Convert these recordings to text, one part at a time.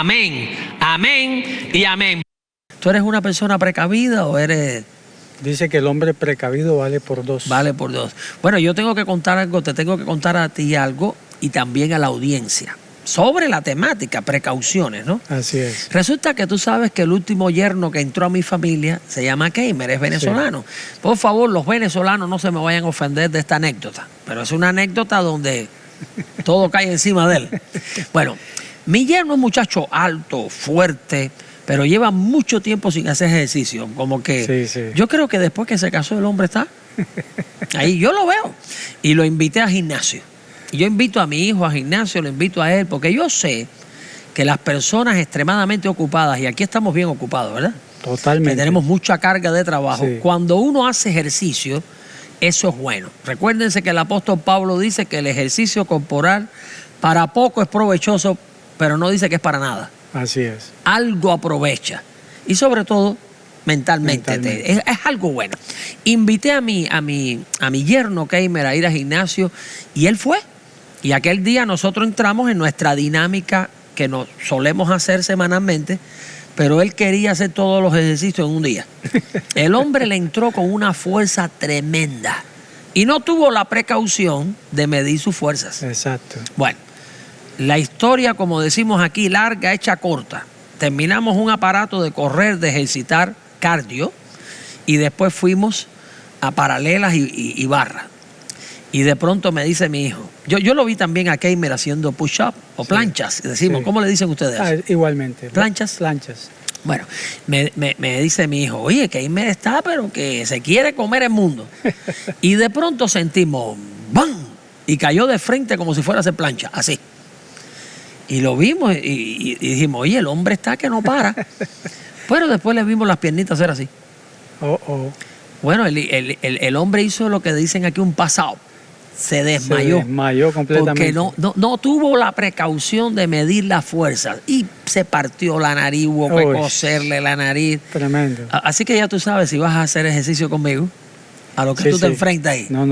Amén, amén y amén. ¿Tú eres una persona precavida o eres...? Dice que el hombre precavido vale por dos. Vale por dos. Bueno, yo tengo que contar algo, te tengo que contar a ti algo y también a la audiencia sobre la temática, precauciones, ¿no? Así es. Resulta que tú sabes que el último yerno que entró a mi familia se llama Keimer, es venezolano. Sí. Por favor, los venezolanos no se me vayan a ofender de esta anécdota, pero es una anécdota donde todo cae encima de él. Bueno, mi yerno es un muchacho alto, fuerte, pero lleva mucho tiempo sin hacer ejercicio. Como que yo creo que después que se casó el hombre está ahí, yo lo veo. Y lo invité al gimnasio. Y yo invito a mi hijo al gimnasio, lo invito a él, porque yo sé que las personas extremadamente ocupadas, y aquí estamos bien ocupados, ¿verdad? Totalmente. Que tenemos mucha carga de trabajo. Sí. Cuando uno hace ejercicio, eso es bueno. Recuérdense que el apóstol Pablo dice que el ejercicio corporal para poco es provechoso, pero no dice que es para nada. Así es. Algo aprovecha. Y sobre todo, mentalmente. Es algo bueno. Invité a mi yerno Keimer a ir al gimnasio y él fue. Y aquel día nosotros entramos en nuestra dinámica que nos solemos hacer semanalmente, pero él quería hacer todos los ejercicios en un día. El hombre le entró con una fuerza tremenda y no tuvo la precaución de medir sus fuerzas. Exacto. Bueno, la historia, como decimos aquí, larga, hecha corta. Terminamos un aparato de correr, de ejercitar cardio, y después fuimos a paralelas y barra. Y de pronto me dice mi hijo, yo lo vi también a Keimer haciendo push-up o planchas, decimos, ¿cómo le dicen ustedes? Igualmente. ¿Planchas? Planchas. Bueno, me dice mi hijo, oye, Keimer está, pero que se quiere comer el mundo. Y de pronto sentimos, ¡bam! Y cayó de frente como si fuera a hacer plancha, así. Y lo vimos y dijimos, oye, el hombre está que no para. Pero después le vimos las piernitas hacer así. Bueno, el hombre hizo lo que dicen aquí un pass-out. Se desmayó. Se desmayó completamente. Porque no tuvo la precaución de medir la fuerza. Y se partió la nariz, hubo que coserle la nariz. Tremendo. Así que ya tú sabes, si vas a hacer ejercicio conmigo, a lo que tú te enfrentas ahí. No.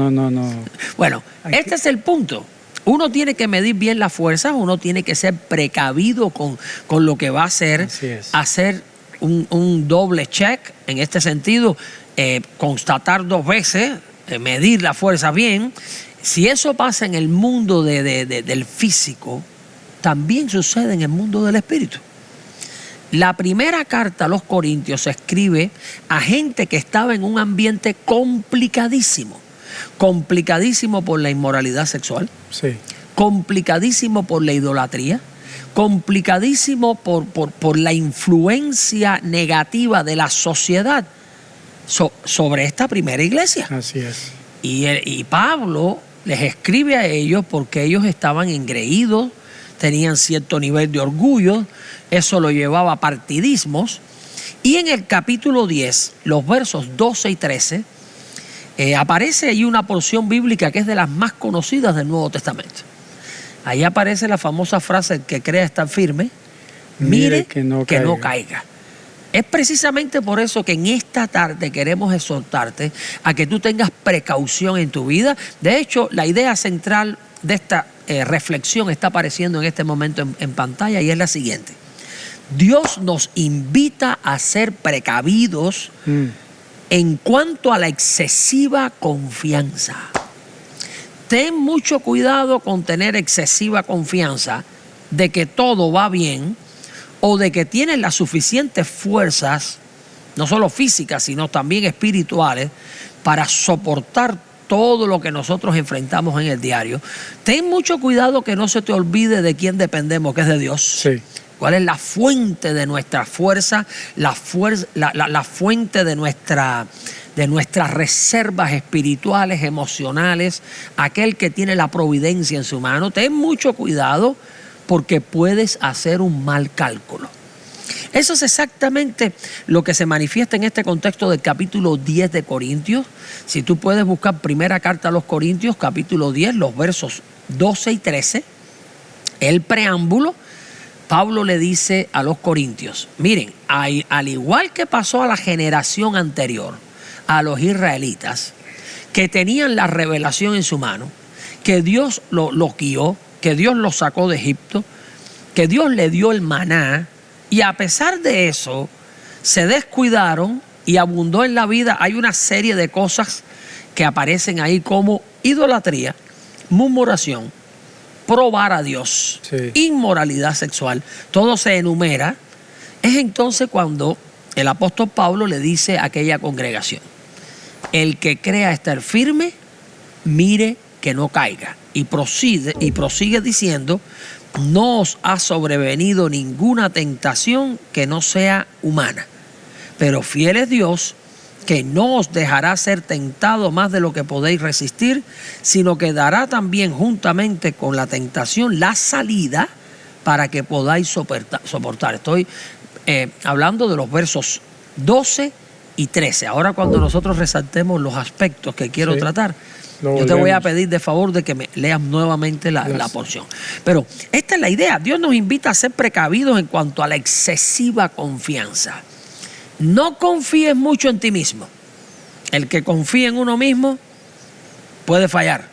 Bueno, este es el punto. Uno tiene que medir bien las fuerzas, uno tiene que ser precavido con lo que va a hacer. Hacer un doble check en este sentido, constatar 2 veces, medir la fuerza bien. Si eso pasa en el mundo del físico, también sucede en el mundo del espíritu. La primera carta a los Corintios se escribe a gente que estaba en un ambiente complicadísimo. Complicadísimo por la inmoralidad sexual, complicadísimo por la idolatría, complicadísimo por la influencia negativa de la sociedad sobre esta primera iglesia. Así es. Y Pablo les escribe a ellos porque ellos estaban engreídos, tenían cierto nivel de orgullo, eso lo llevaba a partidismos. Y en el capítulo 10, los versos 12 y 13, aparece ahí una porción bíblica que es de las más conocidas del Nuevo Testamento. Ahí aparece la famosa frase, el que crea estar firme, mire que no caiga. Es precisamente por eso que en esta tarde queremos exhortarte a que tú tengas precaución en tu vida. De hecho, la idea central de esta reflexión está apareciendo en este momento en pantalla y es la siguiente. Dios nos invita a ser precavidos en cuanto a la excesiva confianza. Ten mucho cuidado con tener excesiva confianza de que todo va bien o de que tienes las suficientes fuerzas, no solo físicas, sino también espirituales, para soportar todo lo que nosotros enfrentamos en el diario. Ten mucho cuidado que no se te olvide de quién dependemos, que es de Dios. Sí. ¿Cuál es la fuente de nuestra fuerza? La fuente de nuestras reservas espirituales, emocionales, aquel que tiene la providencia en su mano. Ten mucho cuidado porque puedes hacer un mal cálculo. Eso es exactamente lo que se manifiesta en este contexto del capítulo 10 de Corintios. Si tú puedes buscar primera carta a los Corintios, capítulo 10, los versos 12 y 13, el preámbulo, Pablo le dice a los corintios, miren, al igual que pasó a la generación anterior, a los israelitas, que tenían la revelación en su mano, que Dios los guió, que Dios los sacó de Egipto, que Dios le dio el maná y a pesar de eso se descuidaron y abundó en la vida. Hay una serie de cosas que aparecen ahí como idolatría, murmuración, probar a Dios, inmoralidad sexual. Todo se enumera. Es entonces cuando el apóstol Pablo le dice a aquella congregación: el que crea estar firme, mire que no caiga. Y prosigue diciendo: no os ha sobrevenido ninguna tentación que no sea humana, pero fiel es Dios, que no os dejará ser tentado más de lo que podéis resistir, sino que dará también juntamente con la tentación la salida para que podáis soportar. Estoy hablando de los versos 12 y 13. Ahora, cuando nosotros resaltemos los aspectos que quiero tratar, yo te voy a pedir de favor de que me leas nuevamente la porción. Pero esta es la idea. Dios nos invita a ser precavidos en cuanto a la excesiva confianza. No confíes mucho en ti mismo. El que confía en uno mismo puede fallar.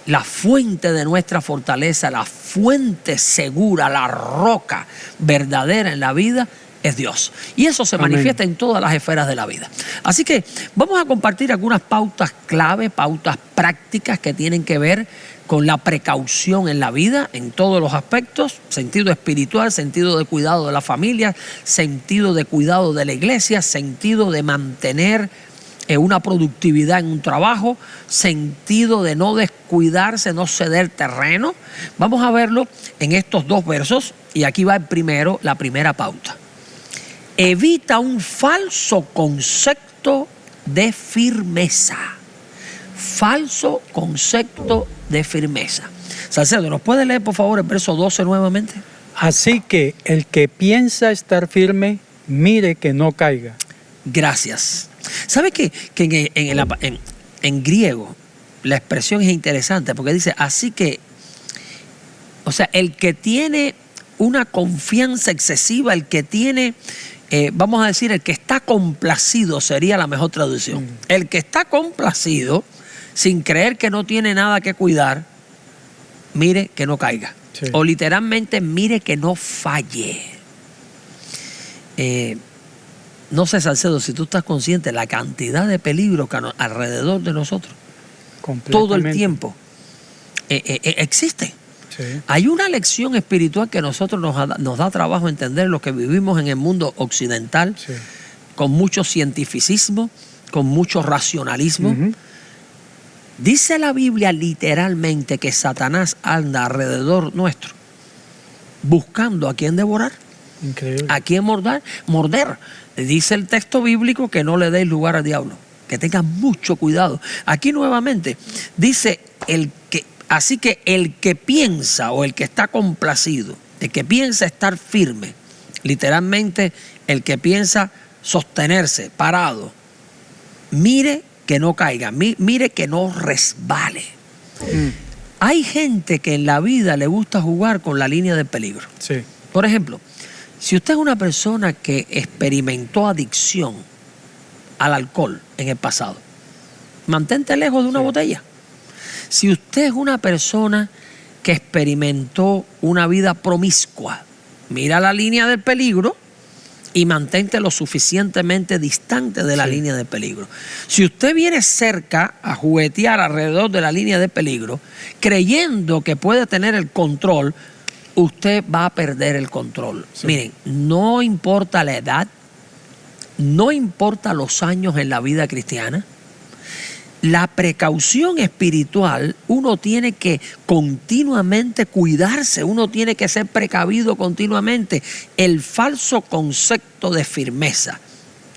La fuente de nuestra fortaleza, la fuente segura, la roca verdadera en la vida es Dios. Y eso se manifiesta en todas las esferas de la vida. Así que vamos a compartir algunas pautas clave, pautas prácticas que tienen que ver con la precaución en la vida, en todos los aspectos: sentido espiritual, sentido de cuidado de la familia, sentido de cuidado de la iglesia, sentido de mantener una productividad en un trabajo, sentido de no descuidarse, no ceder terreno. Vamos a verlo en estos dos versos y aquí va la primera pauta. Evita un falso concepto de firmeza. Falso concepto de firmeza. Salcedo, ¿nos puede leer por favor el verso 12 nuevamente? Así que el que piensa estar firme, mire que no caiga. Gracias. ¿Sabe que en griego la expresión es interesante? Porque dice, así que, o sea, el que tiene una confianza excesiva, el que tiene, vamos a decir, el que está complacido sería la mejor traducción. El que está complacido, sin creer que no tiene nada que cuidar, mire que no caiga. Sí. O literalmente, mire que no falle. No sé, Salcedo, si tú estás consciente de la cantidad de peligros que alrededor de nosotros todo el tiempo existe. Sí. Hay una lección espiritual que nosotros nos da trabajo entender, los que vivimos en el mundo occidental, sí, con mucho cientificismo, con mucho racionalismo. Dice la Biblia literalmente que Satanás anda alrededor nuestro buscando a quién devorar. Increíble. A quién morder. Dice el texto bíblico que no le deis lugar al diablo, que tengan mucho cuidado. Aquí nuevamente dice así que el que piensa o el que está complacido, el que piensa estar firme, literalmente el que piensa sostenerse parado, mire que no caiga, mire que no resbale. Hay gente que en la vida le gusta jugar con la línea del peligro. Sí. Por ejemplo, si usted es una persona que experimentó adicción al alcohol en el pasado, mantente lejos de una botella. Si usted es una persona que experimentó una vida promiscua, mira la línea del peligro y mantente lo suficientemente distante de la línea del peligro. Si usted viene cerca a juguetear alrededor de la línea del peligro, creyendo que puede tener el control, usted va a perder el control. Sí. Miren, no importa la edad, no importa los años en la vida cristiana, la precaución espiritual, uno tiene que continuamente cuidarse, uno tiene que ser precavido continuamente. El falso concepto de firmeza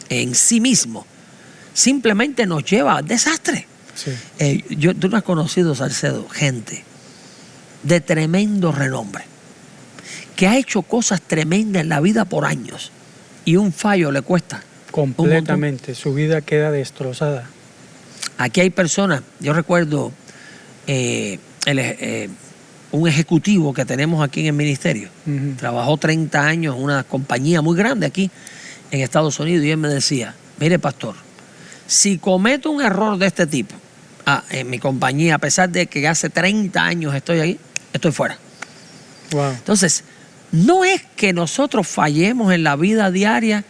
en sí mismo simplemente nos lleva al desastre. Sí. Tú no has conocido, Salcedo, gente de tremendo renombre que ha hecho cosas tremendas en la vida por años y un fallo le cuesta. Completamente, su vida queda destrozada. Aquí hay personas, yo recuerdo un ejecutivo que tenemos aquí en el ministerio, trabajó 30 años en una compañía muy grande aquí en Estados Unidos y él me decía, mire pastor, si cometo un error de este tipo en mi compañía, a pesar de que hace 30 años estoy ahí, estoy fuera. Wow. Entonces, No es que nosotros fallemos en la vida diaria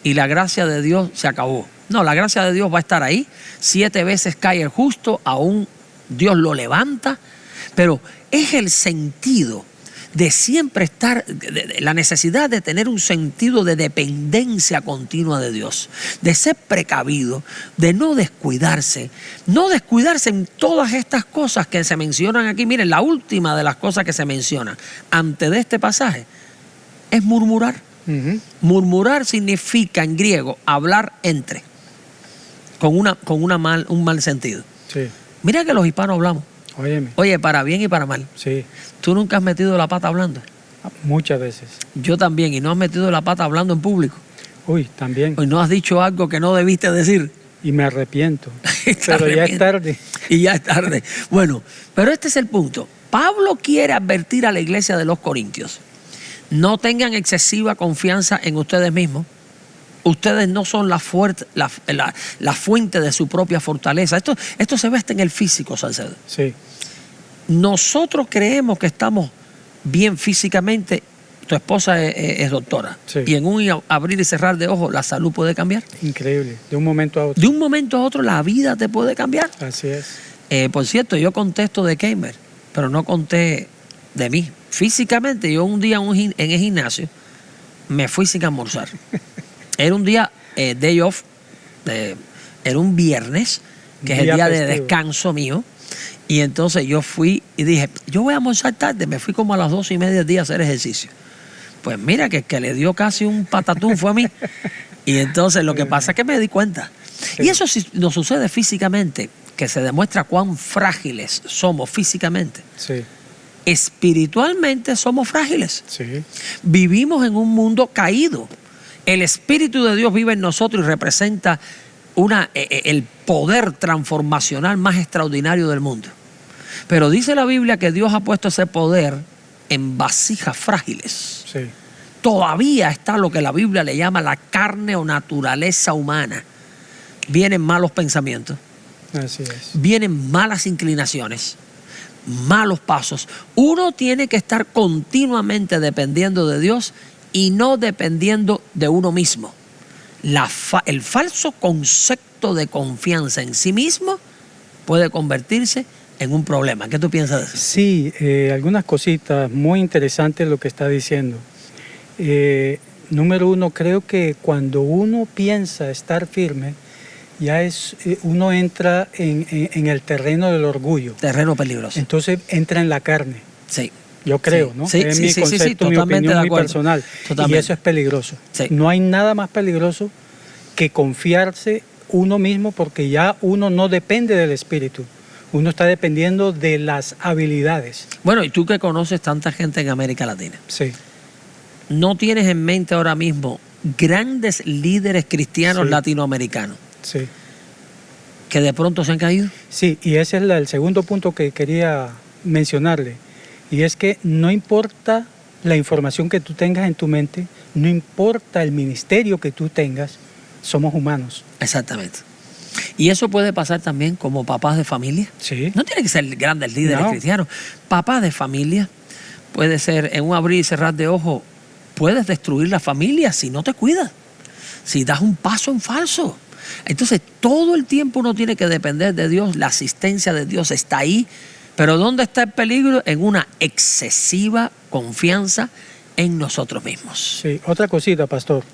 y la gracia de Dios se acabó. No, la gracia de Dios va a estar ahí. 7 veces cae el justo, aún Dios lo levanta. Pero es el sentido de siempre estar, la necesidad de tener un sentido de dependencia continua de Dios, de ser precavido, de no descuidarse en todas estas cosas que se mencionan aquí. Miren, la última de las cosas que se mencionan antes de este pasaje es murmurar. Murmurar significa en griego hablar entre, con un mal sentido. Sí. Mira que los hispanos hablamos. Óyeme. Oye, para bien y para mal. Sí. ¿Tú nunca has metido la pata hablando? Muchas veces. Yo también, y no has metido la pata hablando en público. Uy, también. Y no has dicho algo que no debiste decir. Y me arrepiento. Pero ya es tarde. Y ya es tarde. Bueno, pero este es el punto. Pablo quiere advertir a la iglesia de los Corintios: no tengan excesiva confianza en ustedes mismos. Ustedes no son la fuente de su propia fortaleza. Esto se ve hasta en el físico, Salcedo. Sí. Nosotros creemos que estamos bien físicamente. Tu esposa es doctora. Sí. Y en un abrir y cerrar de ojos, la salud puede cambiar. Increíble. De un momento a otro. De un momento a otro, la vida te puede cambiar. Así es. Por cierto, yo contesto de Keimer, pero no conté de mí. Físicamente, yo un día en el gimnasio me fui sin almorzar. Era un día day off, era un viernes, que es el día de descanso mío. Y entonces yo fui y dije, yo voy a almorzar tarde. Me fui como a las 2:30 del día a hacer ejercicio. Pues mira que el que le dio casi un patatún fue a mí. Y entonces lo que pasa es que me di cuenta. Sí. Y eso sí nos sucede físicamente, que se demuestra cuán frágiles somos físicamente. Sí. Espiritualmente somos frágiles. Sí. Vivimos en un mundo caído. El Espíritu de Dios vive en nosotros y representa el poder transformacional más extraordinario del mundo. Pero dice la Biblia que Dios ha puesto ese poder en vasijas frágiles. Sí. Todavía está lo que la Biblia le llama la carne o naturaleza humana. Vienen malos pensamientos, Así es. vienen malas inclinaciones, malos pasos. Uno tiene que estar continuamente dependiendo de Dios y no dependiendo de uno mismo. El falso concepto de confianza en sí mismo puede convertirse en un problema. ¿Qué tú piensas de eso? Sí, algunas cositas muy interesantes lo que está diciendo. Número uno, creo que cuando uno piensa estar firme, uno entra en el terreno del orgullo. Terreno peligroso. Entonces entra en la carne. Sí. Yo creo, Sí, ¿no? sí, Es sí, mi sí, concepto, mi totalmente opinión de muy acuerdo. personal. Totalmente. Y eso es peligroso. Sí. No hay nada más peligroso que confiarse uno mismo, porque ya uno no depende del espíritu. Uno está dependiendo de las habilidades. Bueno, y tú que conoces tanta gente en América Latina, Sí. ¿no tienes en mente ahora mismo grandes líderes cristianos Sí. latinoamericanos Sí. que de pronto se han caído? Sí, y ese es el segundo punto que quería mencionarle. Y es que no importa la información que tú tengas en tu mente, no importa el ministerio que tú tengas, somos humanos. Exactamente. Y eso puede pasar también como papás de familia. Sí. No tienen que ser grandes líderes No. cristianos. Papás de familia, puede ser en un abrir y cerrar de ojos, puedes destruir la familia si no te cuidas, si das un paso en falso. Entonces, todo el tiempo uno tiene que depender de Dios, la asistencia de Dios está ahí. Pero ¿dónde está el peligro? En una excesiva confianza en nosotros mismos. Sí, otra cosita, pastor,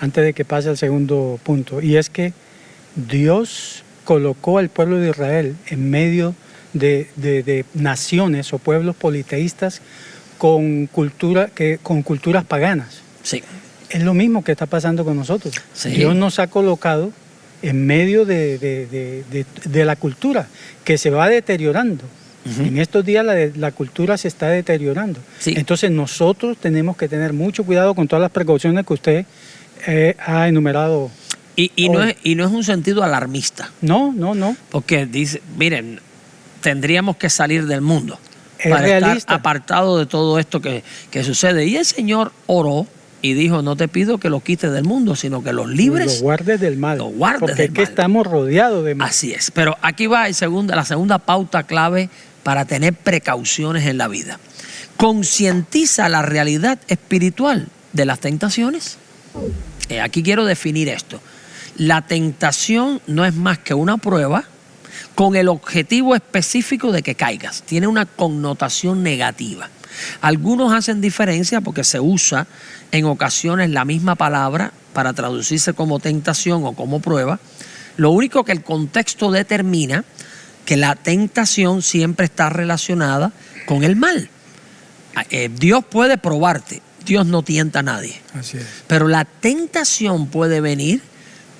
antes de que pase al segundo punto, y es que Dios colocó al pueblo de Israel en medio de naciones o pueblos politeístas con culturas paganas. Sí. Es lo mismo que está pasando con nosotros. Sí. Dios nos ha colocado en medio de la cultura que se va deteriorando. Ujú. En estos días la cultura se está deteriorando. Sí. Entonces nosotros tenemos que tener mucho cuidado con todas las precauciones que usted ha enumerado. Y no es un sentido alarmista, No. porque dice, miren, tendríamos que salir del mundo Es para realista. estar apartado de todo esto que sucede. Y el Señor oró y dijo, no te pido que lo quites del mundo, sino que los libres. Los guardes del mal. Los guardes porque del es que mal. estamos rodeados de mal. Así es. Pero aquí va la segunda pauta clave para tener precauciones en la vida. concientiza la realidad espiritual de las tentaciones. Aquí quiero definir esto. La tentación no es más que una prueba con el objetivo específico de que caigas. Tiene una connotación negativa. Algunos hacen diferencia porque se usa en ocasiones la misma palabra para traducirse como tentación o como prueba. Lo único que el contexto determina que la tentación siempre está relacionada con el mal. Dios puede probarte, Dios no tienta a nadie. Así es. Pero la tentación puede venir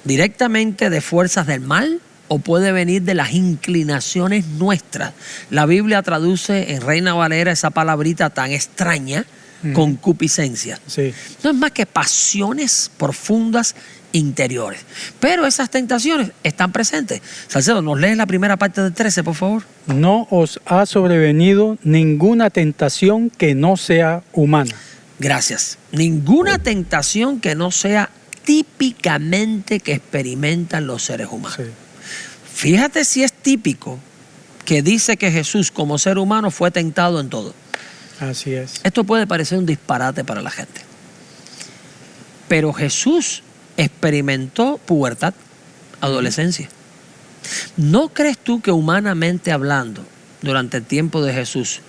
directamente de fuerzas del mal o puede venir de las inclinaciones nuestras. La Biblia traduce en Reina Valera esa palabrita tan extraña, concupiscencia. Sí. No es más que pasiones profundas interiores. Pero esas tentaciones están presentes. Salcedo, ¿nos lees la primera parte del 13, por favor? No os ha sobrevenido ninguna tentación que no sea humana. Gracias. Ninguna tentación que no sea típicamente que experimentan los seres humanos. Sí. Fíjate si es típico que dice que Jesús como ser humano fue tentado en todo. Así es. Esto puede parecer un disparate para la gente. Pero Jesús experimentó pubertad, adolescencia. ¿No crees tú que humanamente hablando, durante el tiempo de Jesús,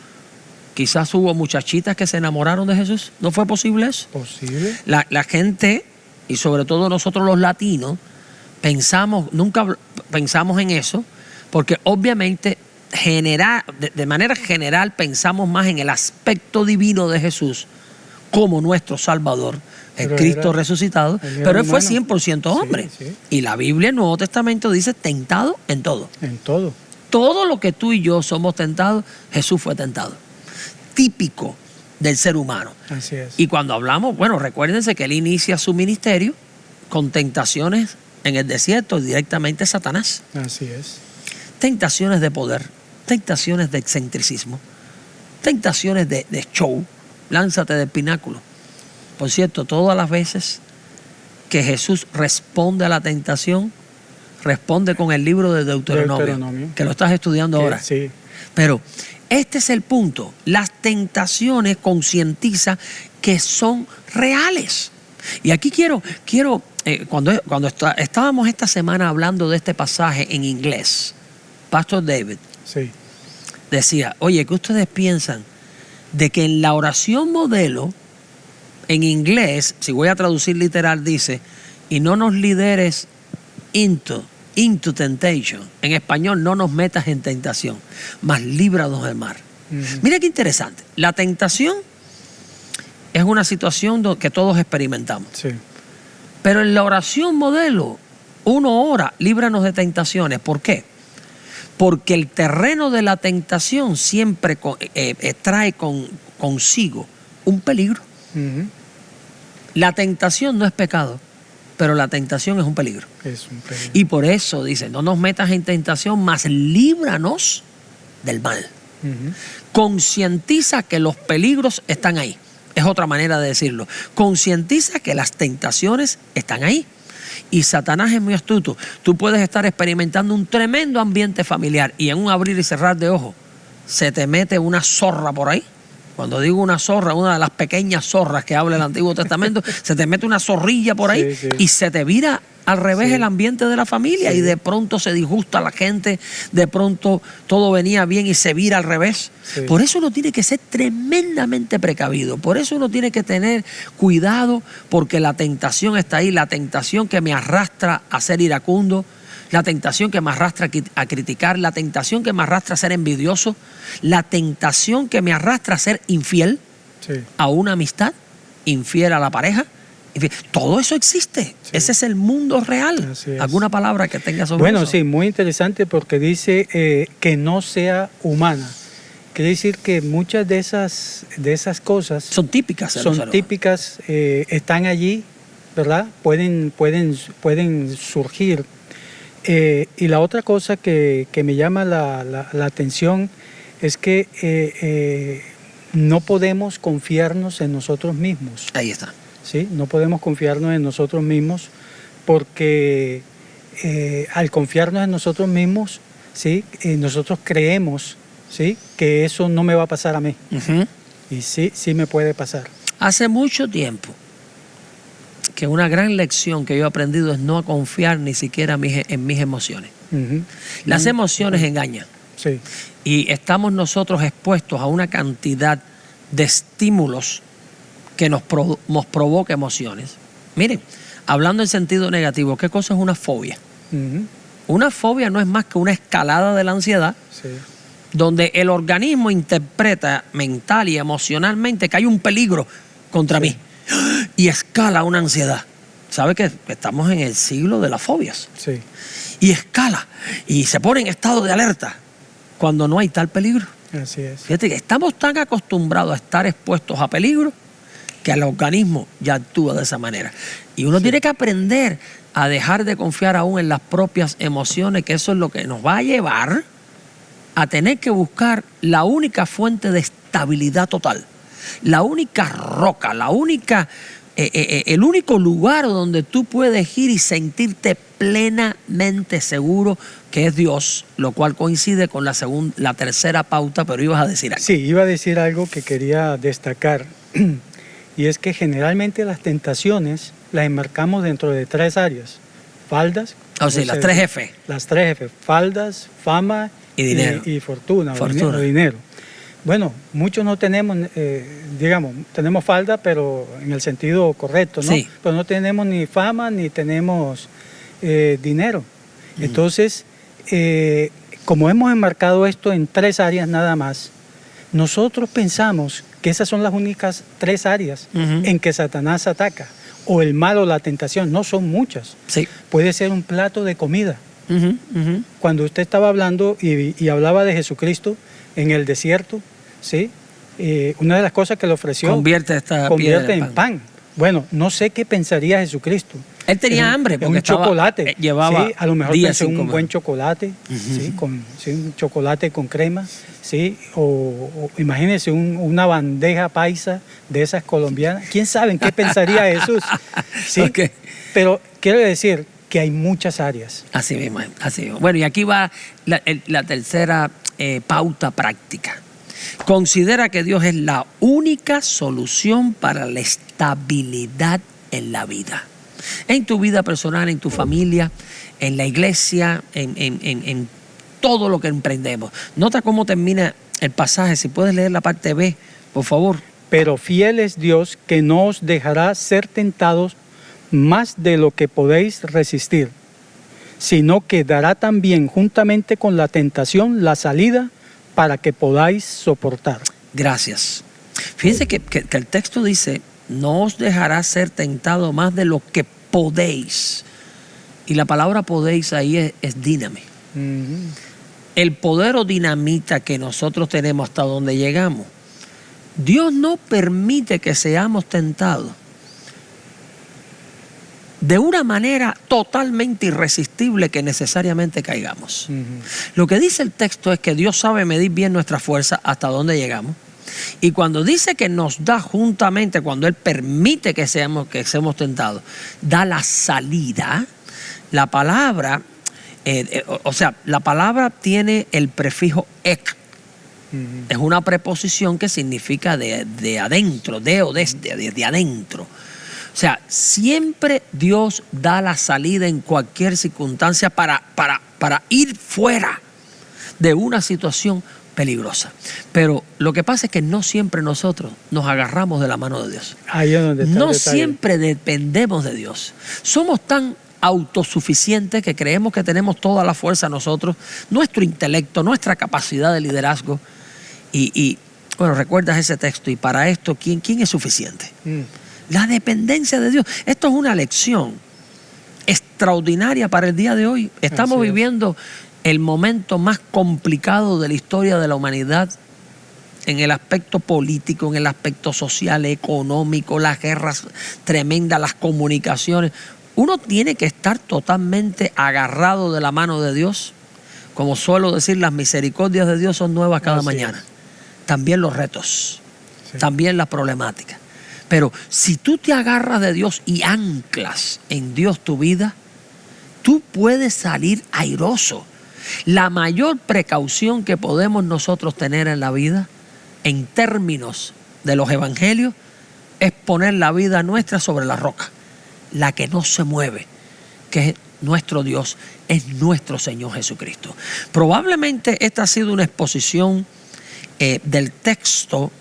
quizás hubo muchachitas que se enamoraron de Jesús? ¿No fue posible eso? ¿Posible? La gente, y sobre todo nosotros los latinos, nunca pensamos en eso, porque obviamente de manera general pensamos más en el aspecto divino de Jesús como nuestro Salvador, el Cristo resucitado, pero él fue 100% hombre. Sí, sí. Y la Biblia, el Nuevo Testamento, dice tentado en todo. En todo. Todo lo que tú y yo somos tentados, Jesús fue tentado. Típico del ser humano. Así es. Y cuando hablamos, bueno, recuérdense que él inicia su ministerio con tentaciones en el desierto, directamente Satanás. Así es. Tentaciones de poder, tentaciones de excentricismo, tentaciones de show. Lánzate del pináculo. Por cierto, todas las veces que Jesús responde a la tentación, responde con el libro de Deuteronomio. Que lo estás estudiando ahora. Sí. Pero este es el punto. Las tentaciones concientizan que son reales. Y aquí quiero cuando estábamos esta semana hablando de este pasaje en inglés, Pastor David decía, oye, ¿qué ustedes piensan de que en la oración modelo, en inglés, si voy a traducir literal, dice, y no nos lideres into temptation? En español, no nos metas en tentación, mas líbranos del mal. Mira qué interesante. La tentación es una situación que todos experimentamos. Sí. Pero en la oración modelo, uno ora, líbranos de tentaciones. ¿Por qué? Porque el terreno de la tentación siempre trae consigo un peligro. La tentación no es pecado, pero la tentación es un peligro. Es un peligro. Y por eso dice, no nos metas en tentación, mas líbranos del mal. Concientiza que los peligros están ahí. Es otra manera de decirlo. Concientiza que las tentaciones están ahí. Y Satanás es muy astuto. Tú puedes estar experimentando un tremendo ambiente familiar y en un abrir y cerrar de ojos se te mete una zorra por ahí. Cuando digo una zorra, una de las pequeñas zorras que habla el Antiguo Testamento, se te mete una zorrilla por ahí y se te vira al revés el ambiente de la familia y de pronto se disgusta la gente, de pronto todo venía bien y se vira al revés. Por eso uno tiene que ser tremendamente precavido, por eso uno tiene que tener cuidado, porque la tentación está ahí, la tentación que me arrastra a ser iracundo, la tentación que me arrastra a criticar, la tentación que me arrastra a ser envidioso, la tentación que me arrastra a ser infiel a una amistad, infiel a la pareja. Todo eso existe. Ese es el mundo real. ¿Alguna palabra que tenga sobre eso? Bueno, sí, muy interesante porque dice que no sea humana. Quiere decir que muchas de esas cosas son típicas. Están allí, ¿verdad? Pueden surgir. Y la otra cosa que me llama la atención es que no podemos confiarnos en nosotros mismos. Ahí está. ¿Sí? No podemos confiarnos en nosotros mismos porque al confiarnos en nosotros mismos, ¿sí? Nosotros creemos, ¿sí? que eso no me va a pasar a mí. Y sí, sí me puede pasar. Hace mucho tiempo que una gran lección que yo he aprendido es no confiar ni siquiera en mis emociones. Ujú. Las emociones engañan. Sí, Y estamos nosotros expuestos a una cantidad de estímulos que nos provoca emociones. Miren, hablando en sentido negativo, ¿qué cosa es una fobia? ujú, Una fobia no es más que una escalada de la ansiedad, sí, donde el organismo interpreta mental y emocionalmente que hay un peligro contra mí y escala una ansiedad. ¿Sabe que estamos en el siglo de las fobias? sí. Y escala y se pone en estado de alerta cuando no hay tal peligro. Así es. Fíjate que estamos tan acostumbrados a estar expuestos a peligro que el organismo ya actúa de esa manera. Y uno tiene que aprender a dejar de confiar aún en las propias emociones, que eso es lo que nos va a llevar a tener que buscar la única fuente de estabilidad total, la única roca, el único lugar donde tú puedes ir y sentirte plenamente seguro, que es Dios, lo cual coincide con la tercera pauta, pero ibas a decir algo. Sí, iba a decir algo que quería destacar. Y es que generalmente las tentaciones las enmarcamos dentro de 3 áreas. Faldas. O sea, las 3 F. Las 3 F. Faldas, fama Y dinero. y fortuna. Fortuna. O dinero. Bueno, muchos no tenemos, digamos, tenemos falda, pero en el sentido correcto, ¿no? Sí. Pero no tenemos ni fama ni tenemos dinero. Entonces, como hemos enmarcado esto en 3 áreas nada más, nosotros pensamos que esas son las únicas 3 áreas en que Satanás ataca, o el mal o la tentación. No, son muchas. Sí. Puede ser un plato de comida. Ujú, ujú. Cuando usted estaba hablando y hablaba de Jesucristo en el desierto, ¿sí? Una de las cosas que le ofreció, Convierte esta convierte piedra en pan. Bueno, no sé qué pensaría Jesucristo. Él tenía hambre En porque un estaba, chocolate. llevaba Sí, a lo mejor días pensó sin un comer. buen chocolate, ¿sí? Un chocolate con crema, ¿sí? O imagínese una bandeja paisa de esas colombianas. ¿Quién sabe en qué pensaría Jesús? ¿Sí? Ok. Pero quiero decir que hay muchas áreas. Así mismo, así mismo. Bueno, y aquí va la tercera pauta práctica. Considera que Dios es la única solución para la estabilidad en la vida. En tu vida personal, en tu familia, en la iglesia, en todo lo que emprendemos. Nota cómo termina el pasaje. Si puedes leer la parte B, por favor. Pero fiel es Dios, que no os dejará ser tentados más de lo que podéis resistir, sino que dará también juntamente con la tentación la salida para que podáis soportar. Gracias. Fíjense que el texto dice, no os dejará ser tentado más de lo que podéis. Y la palabra podéis ahí es díname. El poder o dinamita que nosotros tenemos hasta donde llegamos. Dios no permite que seamos tentados de una manera totalmente irresistible que necesariamente caigamos. Lo que dice el texto es que Dios sabe medir bien nuestra fuerza hasta dónde llegamos. Y cuando dice que nos da juntamente, cuando Él permite que seamos tentados, da la salida. La palabra, la palabra tiene el prefijo ek. Es una preposición que significa de adentro, de o desde adentro. O sea, siempre Dios da la salida en cualquier circunstancia para ir fuera de una situación peligrosa. Pero lo que pasa es que no siempre nosotros nos agarramos de la mano de Dios. Ahí es donde está No el detalle. siempre dependemos de Dios. Somos tan autosuficientes que creemos que tenemos toda la fuerza nosotros, nuestro intelecto, nuestra capacidad de liderazgo. Y bueno, recuerdas ese texto. Y para esto, ¿quién es suficiente? La dependencia de Dios. Esto es una lección extraordinaria para el día de hoy. Estamos viviendo el momento más complicado de la historia de la humanidad en el aspecto político, en el aspecto social, económico, las guerras tremendas, las comunicaciones. Uno tiene que estar totalmente agarrado de la mano de Dios. Como suelo decir, las misericordias de Dios son nuevas cada mañana. También los retos, también las problemáticas. Pero si tú te agarras de Dios y anclas en Dios tu vida, tú puedes salir airoso. La mayor precaución que podemos nosotros tener en la vida, en términos de los evangelios es poner la vida nuestra sobre la roca, la que no se mueve, que es nuestro Dios, es nuestro Señor Jesucristo. Probablemente esta ha sido una exposición del texto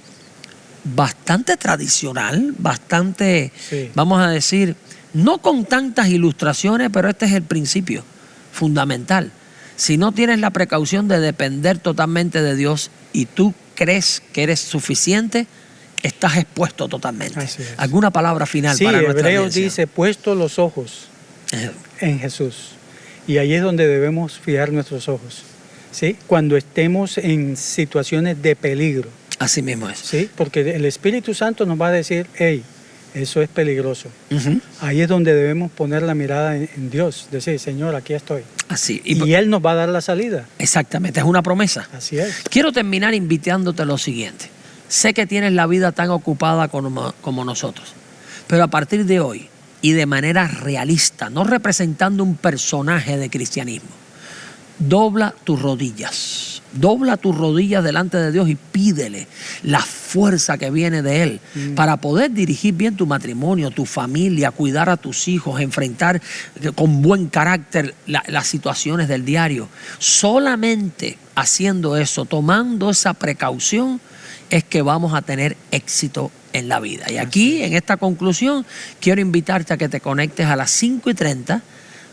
bastante tradicional, bastante, Sí. vamos a decir, no con tantas ilustraciones, pero este es el principio fundamental. Si no tienes la precaución de depender totalmente de Dios y tú crees que eres suficiente, estás expuesto totalmente. Así es. ¿Alguna palabra final Sí, para nuestra Hebreos audiencia? dice, puesto los ojos en Jesús. Y ahí es donde debemos fijar nuestros ojos, ¿sí? Cuando estemos en situaciones de peligro, Así mismo es. ¿sí? Porque el Espíritu Santo nos va a decir, hey, eso es peligroso. Ujú. Ahí es donde debemos poner la mirada en Dios, decir, Señor, aquí estoy. Así. Y Él nos va a dar la salida. Exactamente, es una promesa. Así es. Quiero terminar invitándote lo siguiente. Sé que tienes la vida tan ocupada como nosotros, pero a partir de hoy y de manera realista, no representando un personaje de cristianismo, dobla tus rodillas delante de Dios y pídele la fuerza que viene de Él para poder dirigir bien tu matrimonio, tu familia, cuidar a tus hijos, enfrentar con buen carácter las situaciones del diario. Solamente haciendo eso, tomando esa precaución, es que vamos a tener éxito en la vida. Y aquí, en esta conclusión, quiero invitarte a que te conectes a las 5:30,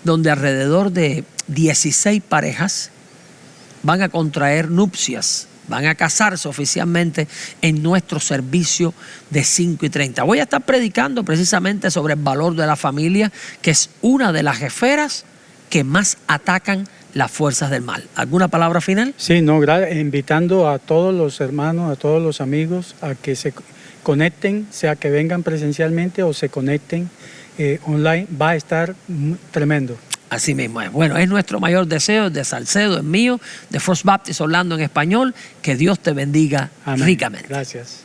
donde alrededor de 16 parejas van a contraer nupcias, van a casarse oficialmente en nuestro servicio de 5:30. Voy a estar predicando precisamente sobre el valor de la familia, que es una de las esferas que más atacan las fuerzas del mal. ¿Alguna palabra final? Sí, no, invitando a todos los hermanos, a todos los amigos a que se conecten, sea que vengan presencialmente o se conecten online, va a estar tremendo. Así mismo es. Bueno, es nuestro mayor deseo, de Salcedo, es mío, de First Baptist Orlando en español. Que Dios te bendiga Amén. ricamente. Gracias.